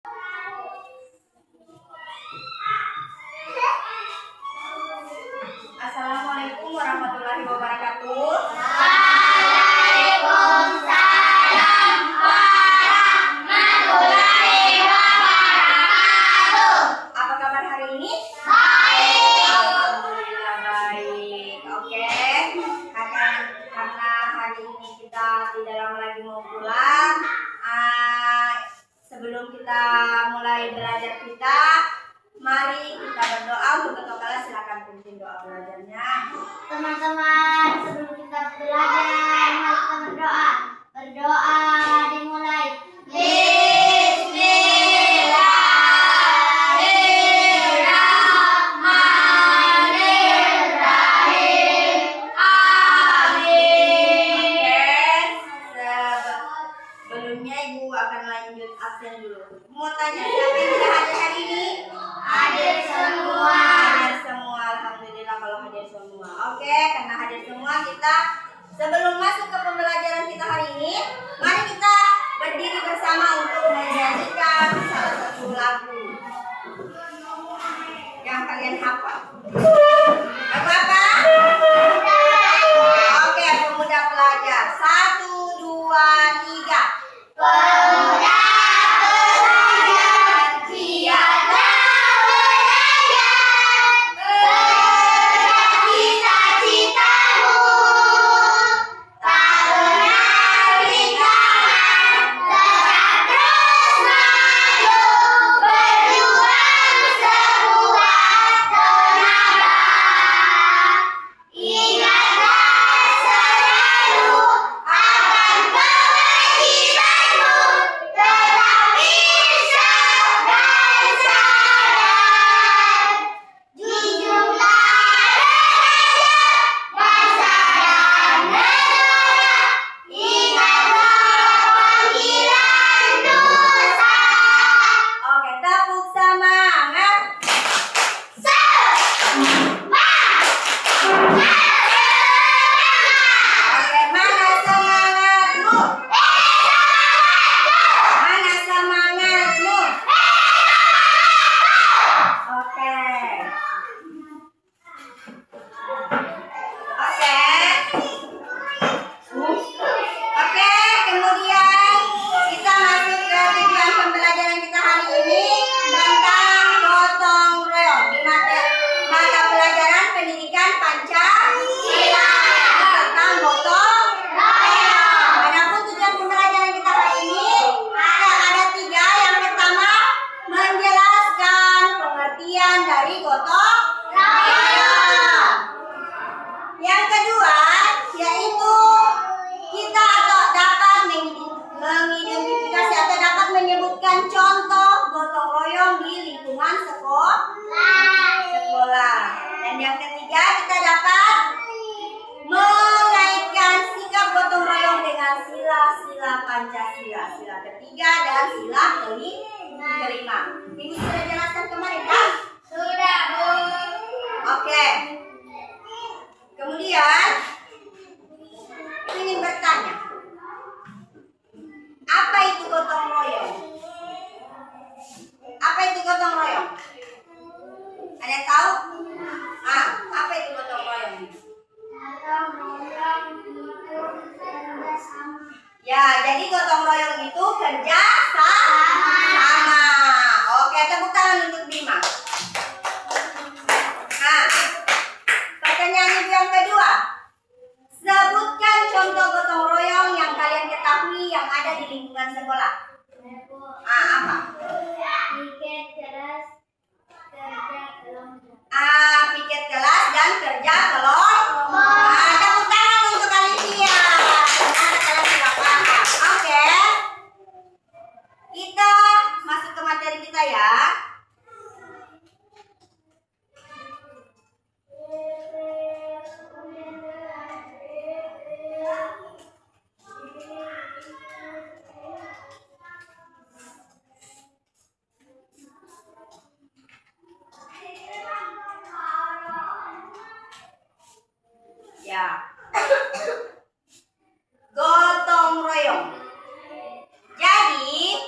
Assalamualaikum warahmatullahi wabarakatuh. Waalaikumsalam warahmatullahi wabarakatuh. Apa kabar hari ini? Baik. Alhamdulillah baik. Oke. Karena hari ini kita tidak lama lagi mau pulang. Sebelum kita mulai belajar kita, mari kita berdoa. Untuk ketua kelas silakan pimpin doa belajarnya. Teman-teman, sebelum kita belajar, mari kita berdoa. Berdoa dimulai. Bismillahirrahmanirrahim. Amin. Oke, sebelumnya Ibu akan lanjut absen dulu. Mau tanya siapa yang sudah hadir hari ini? Hadir semua. Hadir semua, alhamdulillah kalau hadir semua. Oke, karena hadir semua kita sebelum masuk ke pembelajaran kita hari ini, mari kita berdiri bersama untuk menyanyikan salah satu lagu yang kalian hafal. Lagu apa? Oke, Pemuda Pelajar. 1, 2, 3. Pemuda pelajar, giatlah belajar, kejar cita-citamu, tak pernah ringan, tetap terus maju, berjuang sekuat tenaga. Ingatlah selalu akan kewajibanmu, tetap insaf dan sabar. Junjunglah derajat bangsa dan negara, ingatlah panggilan dosa. Oke, tepuk semangat. Oke, mana semangatmu? Mana semangatmu? Oke. Oke. Oke, kemudian kita masuk ke tujuan pembelajaran kita hari ini tentang gotong royong di mata pelajaran pendidikan Pancasila tentang gotong royong. Adapun tujuan pembelajaran kita hari ini ada 3. Yang pertama, menjelaskan pengertian dari gotong royong. Yang kedua, yaitu kita dapat mengidentifikasi atau dapat menyebutkan contoh gotong royong di lingkungan sekolah. Dan yang ketiga, kita dapat mengaitkan sikap gotong royong dengan sila-sila Pancasila, sila ketiga dan sila kelima. Ibu sudah jelaskan kemarin kan? Sudah, Bu. Oke. Kemudian ingin bertanya, apa itu gotong royong? Apa itu gotong royong? Ada yang tahu? Apa itu gotong royong? Ya, jadi gotong royong itu kerja sama. Oke, tepuk tangan untuk Bima. Pertanyaan ibu yang kedua. Sebutkan contoh gotong royong yang kalian ketahui yang ada di lingkungan sekolah. Apa? Piket kelas, kerja kelompok. Piket kelas dan kerja kelompok. Tepuk tangan untuk Alicia. Kalian sudah paham. Oke. Kita masuk ke materi kita ya. Ya. Gotong royong. Jadi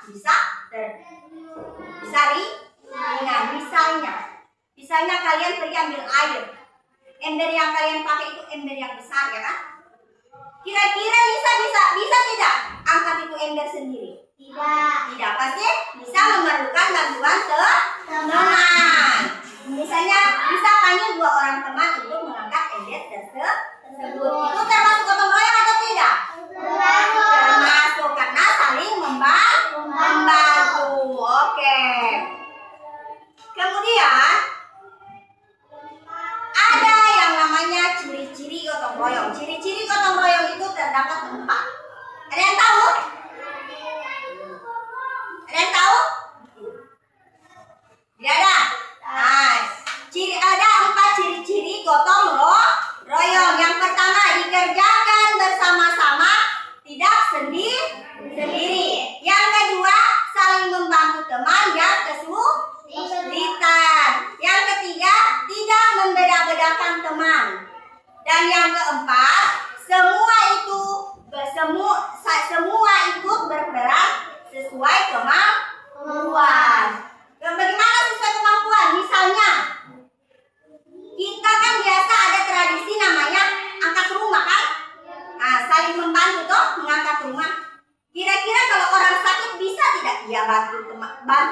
bisa ringan. Misalnya kalian pergi ambil air, ember yang kalian pakai itu ember yang besar ya kan? Kira-kira bisa tidak angkat itu ember sendiri? Tidak, pasti bisa memerlukan bantuan teman. Misalnya bisa panggil 2 orang teman untuk mengangkat ember tersebut. Itu termasuk gotong royong atau tidak? Termasuk, karena saling membantu. Oke. Kemudian ada yang namanya ciri-ciri gotong royong. Ciri-ciri gotong royong itu terdapat 4. Ada yang tahu? Ada yang tahu? Tidak ada. Nah, ada 4 ciri-ciri gotong royong. Yang pertama, dikerjakan bersama-sama, tidak sendiri. Yang kedua, saling membantu teman yang kesulitan. Yang ketiga, tidak membeda-bedakan teman. Dan yang keempat, semua ikut berperan sesuai kemampuan. Dan bagaimana sesuai kemampuan? Misalnya, kita kan biasa ada tradisi namanya angkat rumah kan? Nah, saling membantu toh mengangkat rumah. Kira-kira kalau orang sakit bisa tidak dia bantu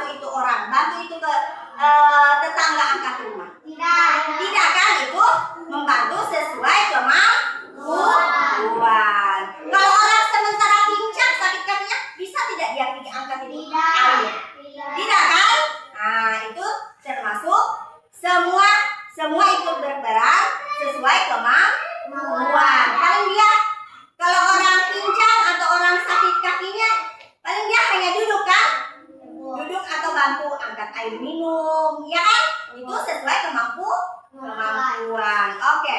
itu orang, bantu itu ke tetangga angkat rumah? Tidak kan? Itu membantu sesuai kemampuan. Kalau orang sementara pincang sakit kakinya, bisa tidak dia angkat itu air? Tidak kan? Nah, itu termasuk semua ikut berperan sesuai kemampuan. Paling dia kalau orang pincang atau orang sakit kakinya, paling dia hanya duduk kan? Duduk atau bantu angkat air minum, ya kan? Itu sesuai kemampuan. Oke.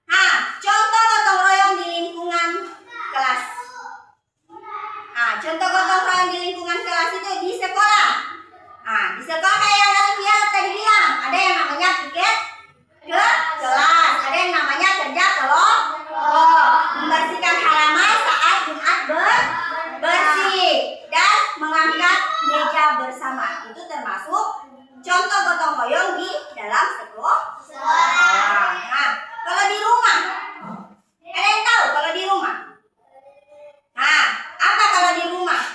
Nah, contoh gotong royong di lingkungan kelas. Nah, contoh gotong royong di lingkungan kelas itu di sekolah. Nah, di sekolah kayak yang Alifia tadi bilang, ada yang namanya piket ke kelas, ada yang namanya kerja kelompok, membersihkan halaman saat Jumat bersih, dan mengangkat meja bersama. Itu termasuk contoh gotong royong di dalam sekolah. Nah, kalau di rumah, ada yang tahu kalau di rumah? Nah, apa kalau di rumah?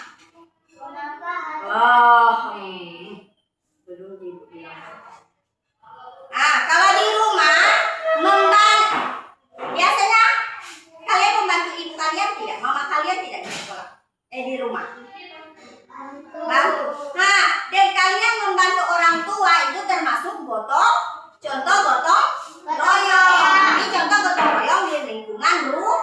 Belum dibilang. Nah, kalau di rumah biasanya kalian membantu ibu kalian tidak? Mama kalian tidak di sekolah? Di rumah? Bantu. Nah, dan kalian membantu orang tua itu termasuk contoh gotong royong. Ini contoh gotong royong di lingkungan rumah.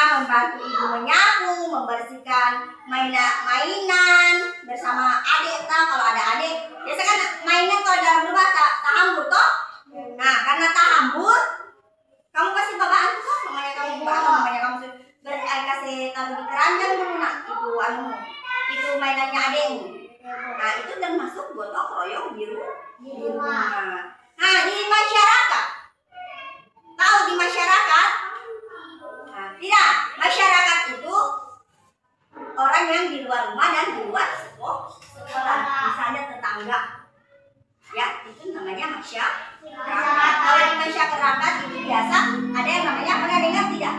Membantu ibu menyapu, membersihkan mainan bersama adik. Kalau ada adik, biasa kan mainan kalau dalam rumah tak hambur toh. Nah, karena tak hambur, kamu pasti babaan tuh, mamanya kamu kasih taruh di keranjang dulu nak. Itu mainannya adikmu. Nah, itu termasuk gotong royong di rumah. Nah, di masyarakat, tahu di masyarakat? Nah, tidak, masyarakat itu orang yang di luar rumah dan di luar sekolah. Misalnya tetangga, ya itu namanya masyarakat. Kalau di masyarakat itu biasa ada yang namanya, pernah dengar tidak?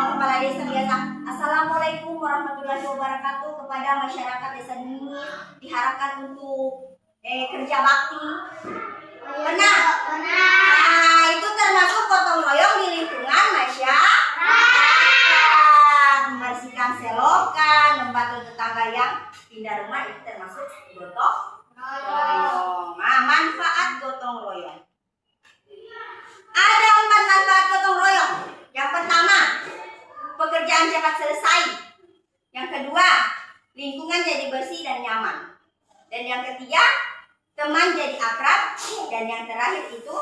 Kepala desa biasa, Assalamualaikum warahmatullahi wabarakatuh kepada masyarakat desa ini, diharapkan untuk kerja bakti. Pernah? Nah, itu termasuk gotong royong di lingkungan masyarakat. Membersihkan selokan, membantu tetangga yang pindah rumah, itu termasuk gotong royong. Nah, manfaat gotong royong. Ada 4 manfaat gotong royong. Yang pertama, pekerjaan cepat selesai. Yang kedua, lingkungan jadi bersih dan nyaman. Dan yang ketiga, teman jadi akrab. Dan yang terakhir itu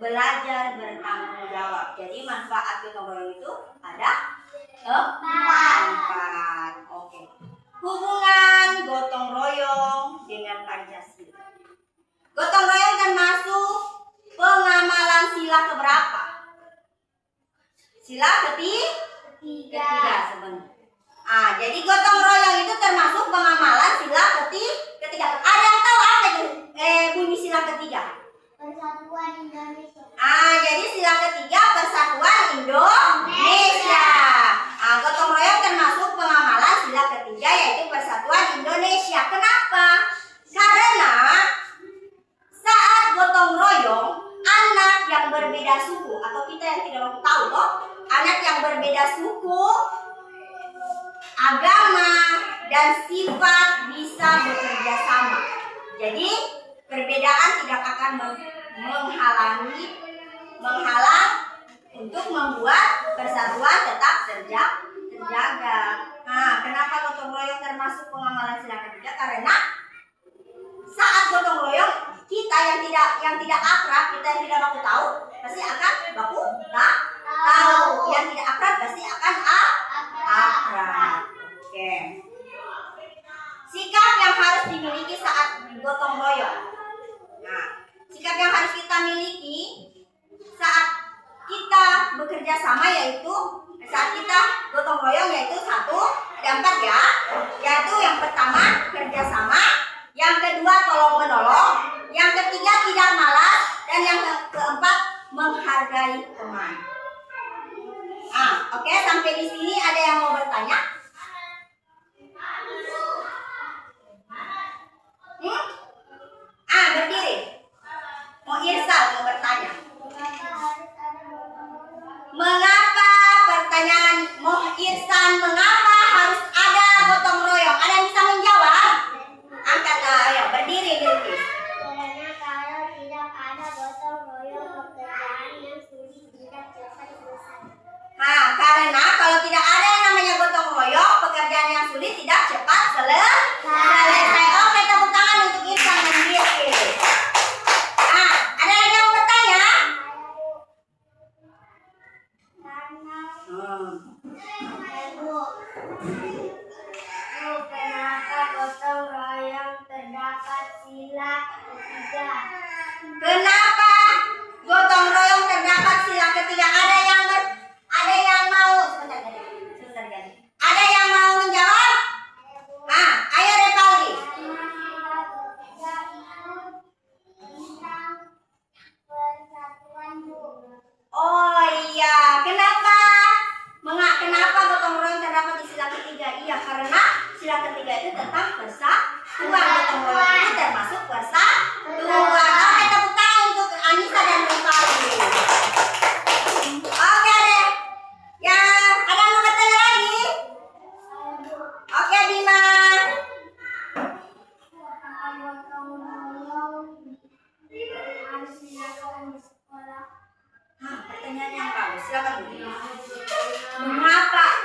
belajar bertanggung jawab. Jadi manfaat gotong royong itu ada 4. Oke. Hubungan gotong royong dengan Pancasila. Gotong royong termasuk pengamalan sila keberapa? Sila ketiga. Jadi gotong royong itu termasuk pengamalan sila ketiga. Ada yang tahu apa itu bunyi sila ketiga? Persatuan Indonesia. Jadi sila ketiga Persatuan Indonesia. Gotong royong termasuk pengamalan sila ketiga yaitu Persatuan Indonesia. Kenapa? Karena saat gotong royong anak yang berbeda suku atau kita yang tidak mau tahu toh, anak yang berbeda suku, agama dan sifat bisa bekerja sama. Jadi perbedaan tidak akan menghalang untuk membuat persatuan tetap terjaga. Kenapa gotong royong termasuk pengamalan sila ketiga? Karena saat gotong royong kita yang tidak akrab, kita yang tidak baku tahu, pasti akan baku tahu. Yang tidak akrab pasti akan akrab. Oke. Sikap yang harus dimiliki saat gotong royong. Sikap yang harus kita miliki saat kita bekerja sama yaitu saat kita gotong royong yaitu ada 4 ya. Yaitu yang pertama kerjasama, yang kedua tolong menolong, yang ketiga tidak malas, dan yang keempat menghargai teman. Oke, sampai di sini ada yang mau bertanya? Berdiri. Mau Irsal mau bertanya. Mengapa pertanyaan Moh Irsan, mengapa harus ada gotong royong? Ada yang bisa menjawab? Angkat ayo, berdiri dulu. Karena kalau tidak ada gotong royong, pekerjaan yang sulit tidak cepat selesai. Karena kalau tidak ada yang namanya gotong royong, pekerjaan yang sulit tidak cepat selesai. Oke, tepuk tangan untuk Irsan dan Rizky. Ada lagi yang mau bertanya? Kenapa gotong royong terdapat sila ketiga? Kenapa gotong royong terdapat sila ketiga? Ada yang mau sebentar, Gani. Ada yang mau menjawab? Ayo Repaldi. Oh iya, kenapa gotong royong terdapat di sila ketiga? Iya, karena sila ketiga itu tentang persatuan. Gotong royong itu termasuk persatuan. Oke, tepuk tangan untuk Anissa dan Repaldi. Oke deh. Ya, ada yang mau bertanya lagi? Oke, Bima. Pertanyaan yang bagus. Silakan Bu.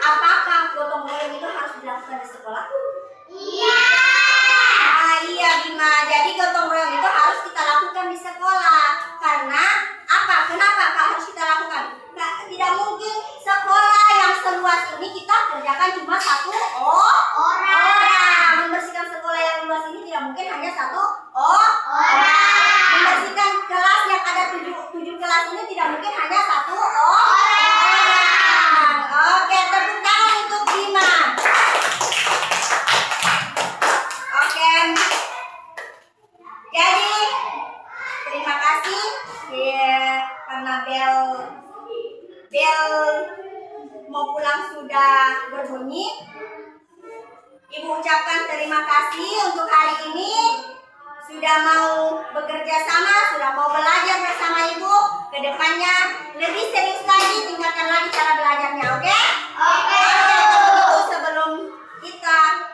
Apakah gotong royong itu harus dilakukan di sekolah? Iya. Iya Bima. Jadi gotong royong itu harus kita lakukan di sekolah. Karena apa? Kenapa harus kita lakukan? Tidak mungkin sekolah yang seluas ini kita kerjakan cuma satu orang. Membersihkan sekolah yang luas ini tidak mungkin hanya satu orang. Membersihkan kelas yang ada 7 kelas ini tidak mungkin hanya satu orang. Oke, tepuk tangan untuk Bima. Oke. Jadi terima kasih karena bel mau pulang sudah berbunyi. Ibu ucapkan terima kasih untuk hari ini sudah mau bekerja sama, sudah mau belajar bersama Ibu. Kedepannya lebih serius lagi, tingkatkan lagi cara belajarnya, oke? Oke. Sebelum kita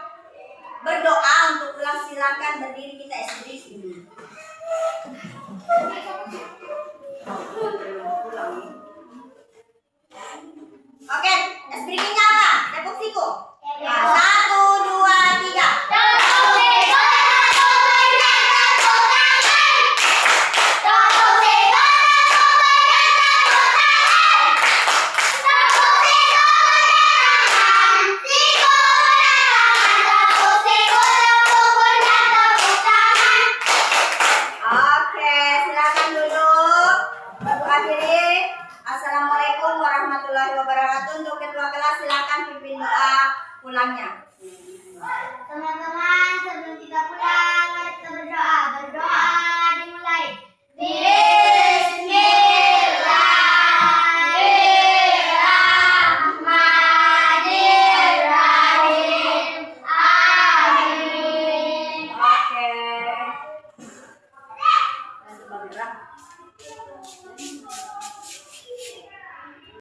berdoa untuk pulang, silakan berdiri, kita SBD sini. Oke, SBD-nya apa? Tepuk siku. 1, 2, 3. Tepuk wabarakatuh. Untuk ketua kelas silakan pimpin doa pulangnya. Teman-teman, sebelum kita pulang